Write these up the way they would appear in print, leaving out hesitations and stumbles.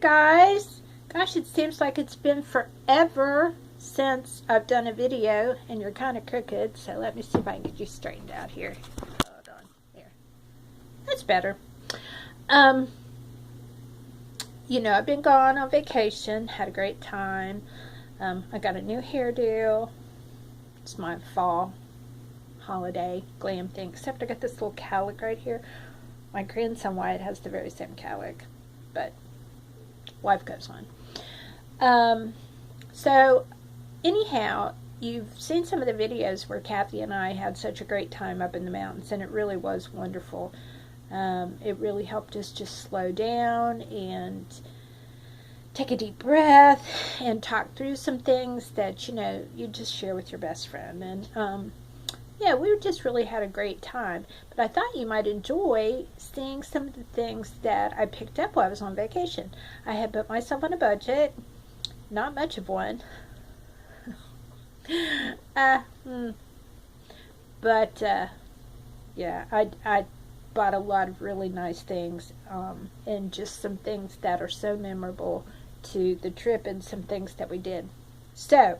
guys? Gosh, it seems like it's been forever since I've done a video, and you're kind of crooked, so let me see if I can get you straightened out here. Hold on. There. That's better. You know, I've been gone on vacation, had a great time. I got a new hairdo. It's my fall holiday glam thing, except I got this little cowlick right here. My grandson Wyatt has the very same cowlick, but life goes on. So anyhow, you've seen some of the videos where Kathy and I had such a great time up in the mountains, and it really was wonderful. It really helped us just slow down and take a deep breath and talk through some things that, you know, you just share with your best friend. And yeah, we just really had a great time. But I thought you might enjoy seeing some of the things that I picked up while I was on vacation. I had put myself on a budget. Not much of one. But yeah, I bought a lot of really nice things, and just some things that are so memorable to the trip and some things that we did. So,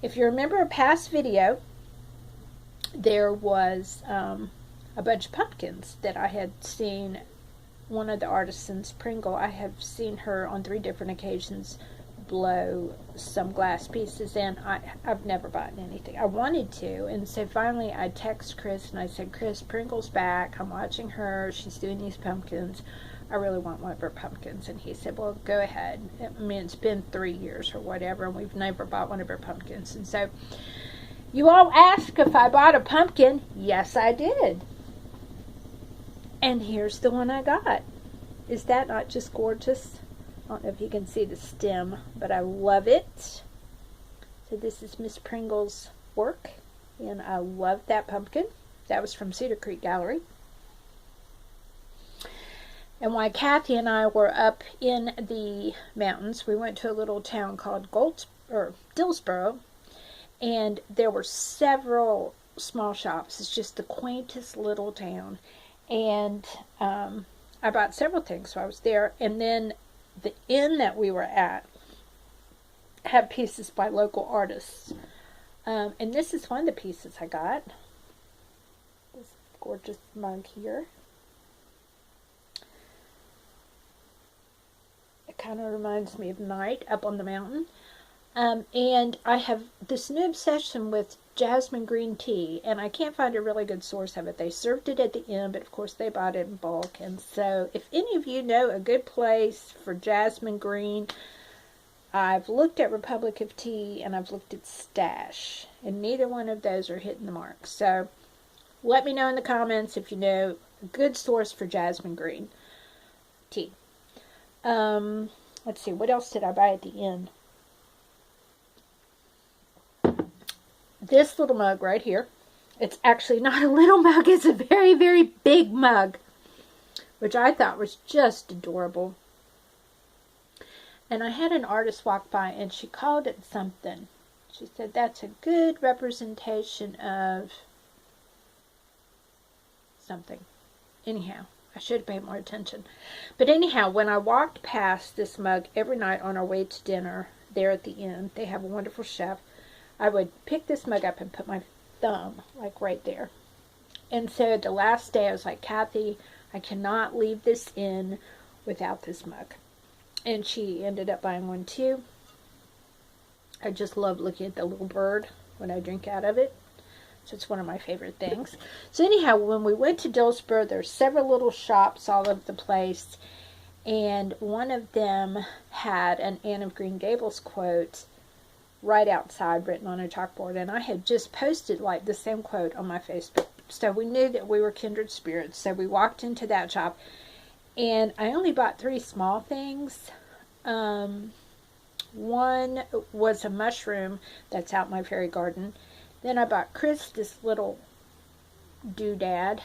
if you remember a past video, there was a bunch of pumpkins that I had seen one of the artisans, Pringle. I have seen her on 3 different occasions blow some glass pieces, and I've never bought anything. I wanted to, and so finally I texted Chris and I said, Chris, Pringle's back. I'm watching her. She's doing these pumpkins. I really want one of her pumpkins. And he said, well, go ahead. I mean, it's been 3 years or whatever, and we've never bought one of her pumpkins. And so you all asked if I bought a pumpkin. Yes, I did. And here's the one I got. Is that not just gorgeous? I don't know if you can see the stem, but I love it. So this is Miss Pringle's work, and I love that pumpkin. That was from Cedar Creek Gallery. And while Kathy and I were up in the mountains, we went to a little town called Dilspur, and there were several small shops. It's just the quaintest little town. And I bought several things while I was there. And then the inn that we were at had pieces by local artists. And this is one of the pieces I got. This gorgeous mug here. It kind of reminds me of night up on the mountain. And I have this new obsession with jasmine green tea, and I can't find a really good source of it. They served it at the inn, but of course they bought it in bulk. And so if any of you know a good place for jasmine green, I've looked at Republic of Tea and I've looked at Stash, and neither one of those are hitting the mark. So let me know in the comments if you know a good source for jasmine green tea. Let's see, what else did I buy at the inn? This little mug right here. It's actually not a little mug, it's a very, very big mug, which I thought was just adorable. And I had an artist walk by and she called it something. She said that's a good representation of something. Anyhow, I should have paid more attention. But anyhow, when I walked past this mug every night on our way to dinner there at the inn, they have a wonderful chef, I would pick this mug up and put my thumb, like right there. And so the last day I was like, Kathy, I cannot leave this inn without this mug. And she ended up buying one too. I just love looking at the little bird when I drink out of it. So it's one of my favorite things. So anyhow, when we went to Dilspur, there's several little shops all over the place. And one of them had an Anne of Green Gables quote right outside written on a chalkboard, and I had just posted like the same quote on my Facebook, so we knew that we were kindred spirits. So we walked into that shop, and I only bought 3 small things. One was a mushroom that's out in my fairy garden. Then I bought Chris this little doodad.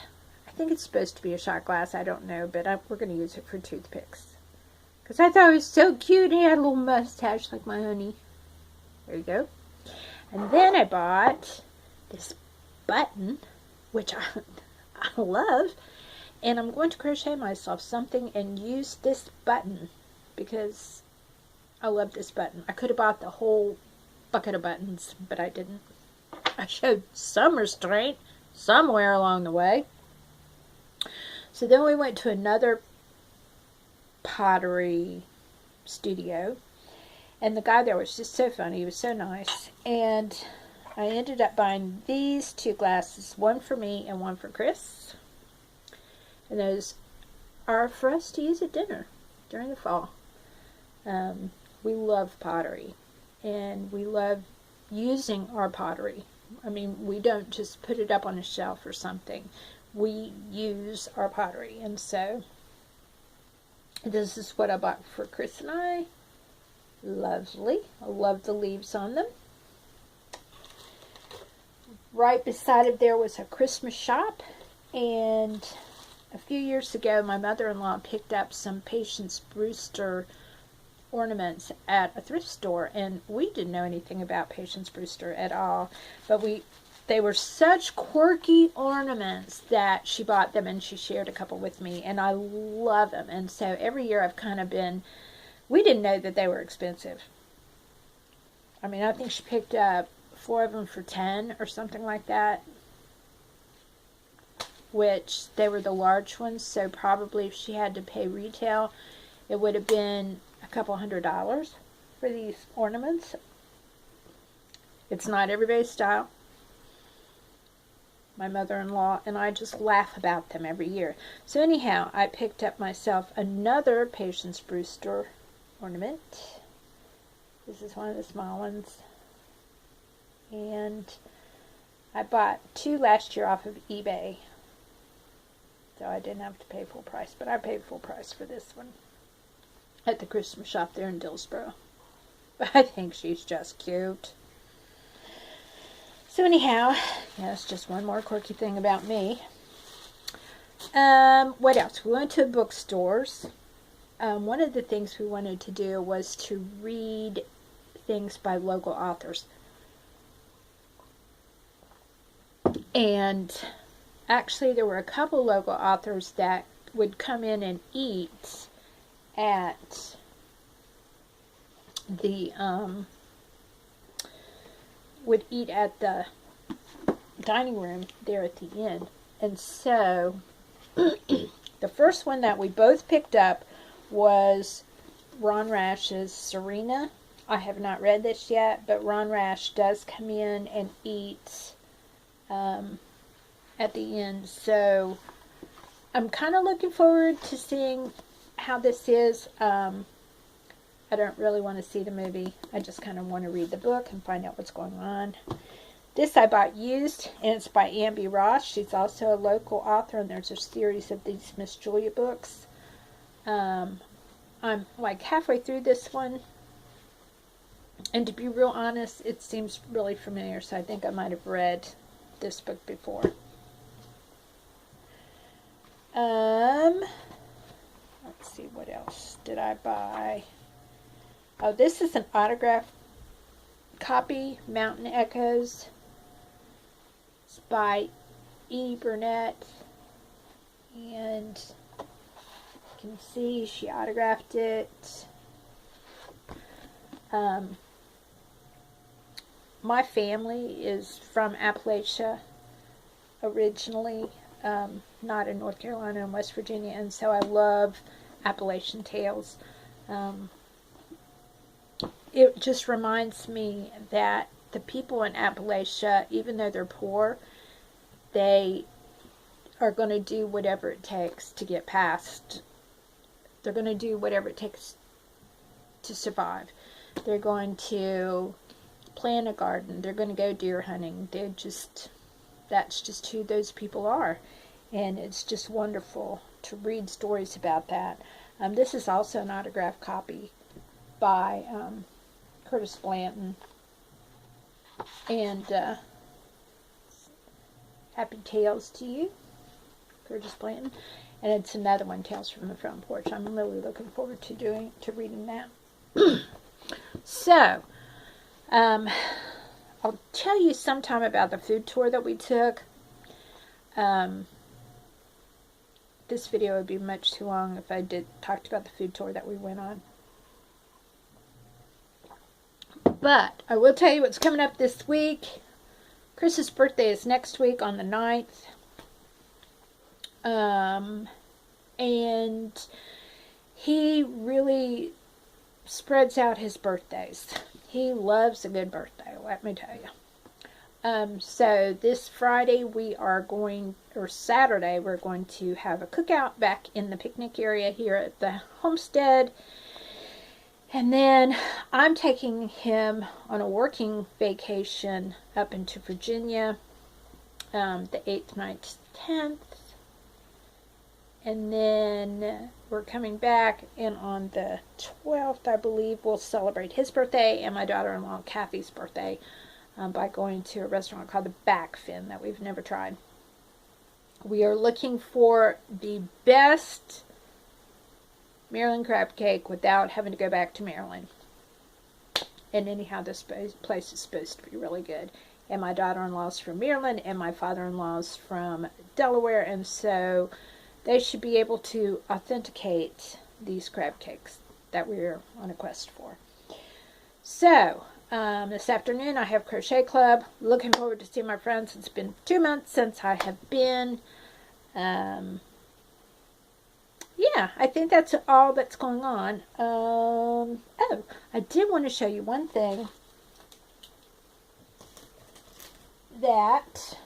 I think it's supposed to be a shot glass, I don't know, but we're going to use it for toothpicks because I thought it was so cute. He had a little mustache like my honey. There you go. And then I bought this button, which I love, and I'm going to crochet myself something and use this button because I love this button. I could have bought the whole bucket of buttons, but I didn't. I showed some restraint somewhere along the way. So then we went to another pottery studio, and the guy there was just so funny. He was so nice, and I ended up buying these 2 glasses, one for me and one for Chris, and those are for us to use at dinner during the fall. We love pottery, and we love using our pottery. I mean, we don't just put it up on a shelf or something. We use our pottery, and so this is what I bought for Chris and I. Lovely. I love the leaves on them. Right beside it there was a Christmas shop, and a few years ago my mother-in-law picked up some Patience Brewster ornaments at a thrift store, and we didn't know anything about Patience Brewster at all, but they were such quirky ornaments that she bought them, and she shared a couple with me, and I love them. And so every year I've kind of been, we didn't know that they were expensive. I mean, I think she picked up 4 of them for $10 or something like that, which they were the large ones, so probably if she had to pay retail, it would have been a couple $100 for these ornaments. It's not everybody's style. My mother-in-law and I just laugh about them every year. So anyhow, I picked up myself another Patience Brewster ornament. This is one of the small ones. And I bought 2 last year off of eBay. So I didn't have to pay full price, but I paid full price for this one at the Christmas shop there in Dilspur. But I think she's just cute. So anyhow, yeah, that's just one more quirky thing about me. What else? We went to bookstores. One of the things we wanted to do was to read things by local authors. And actually there were a couple local authors that would come in and eat at the dining room there at the inn. And so the first one that we both picked up was Ron Rash's Serena. I have not read this yet, but Ron Rash does come in and eat at the inn. So I'm kind of looking forward to seeing how this is. I don't really want to see the movie. I just kind of want to read the book and find out what's going on. This I bought used, and it's by Amby Ross. She's also a local author, and there's a series of these Miss Julia books. I'm like halfway through this one, and to be real honest, it seems really familiar, so I think I might have read this book before. Let's see, what else did I buy? Oh, this is an autograph copy, Mountain Echoes. It's by E. Burnett, and you can see she autographed it. My family is from Appalachia originally, not in North Carolina and West Virginia, and so I love Appalachian tales. It just reminds me that the people in Appalachia, even though they're poor, they are going to do whatever it takes to get past. They're going to do whatever it takes to survive. They're going to plant a garden. They're going to go deer hunting. That's just who those people are. And it's just wonderful to read stories about that. This is also an autographed copy by Curtis Blanton. And Happy Tales to You, Curtis Blanton. And it's another one, Tales from the Front Porch. I'm really looking forward to reading that. So, I'll tell you sometime about the food tour that we took. This video would be much too long if I talked about the food tour that we went on. But I will tell you what's coming up this week. Chris's birthday is next week on the 9th. And he really spreads out his birthdays. He loves a good birthday, let me tell you. So this Friday or Saturday, we're going to have a cookout back in the picnic area here at the homestead. And then I'm taking him on a working vacation up into Virginia, the 8th, 9th, 10th. And then we're coming back, and on the 12th, I believe, we'll celebrate his birthday and my daughter-in-law Kathy's birthday by going to a restaurant called the Backfin that we've never tried. We are looking for the best Maryland crab cake without having to go back to Maryland. And anyhow, this place is supposed to be really good. And my daughter-in-law's from Maryland, and my father-in-law's from Delaware, and so they should be able to authenticate these crab cakes that we're on a quest for. So, this afternoon I have Crochet Club. Looking forward to seeing my friends. It's been 2 months since I have been. Yeah, I think that's all that's going on. Oh, I did want to show you one thing that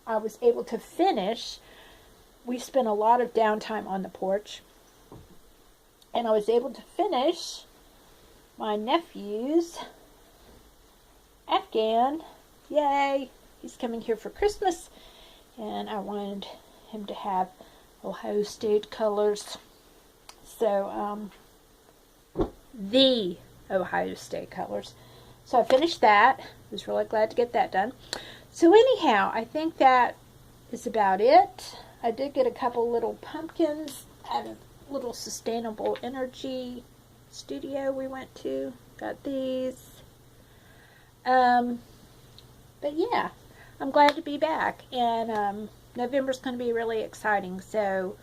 I was able to finish. We spent a lot of downtime on the porch, and I was able to finish my nephew's Afghan. Yay! He's coming here for Christmas, and I wanted him to have Ohio State colors. So, the Ohio State colors. So I finished that. I was really glad to get that done. So anyhow, I think that is about it. I did get a couple little pumpkins at a little Sustainable Energy studio we went to. Got these. But yeah, I'm glad to be back. And November's going to be really exciting, so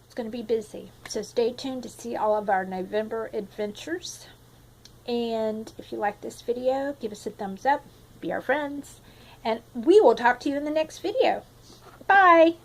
it's going to be busy. So stay tuned to see all of our November adventures. And if you like this video, give us a thumbs up, be our friends, and we will talk to you in the next video. Bye!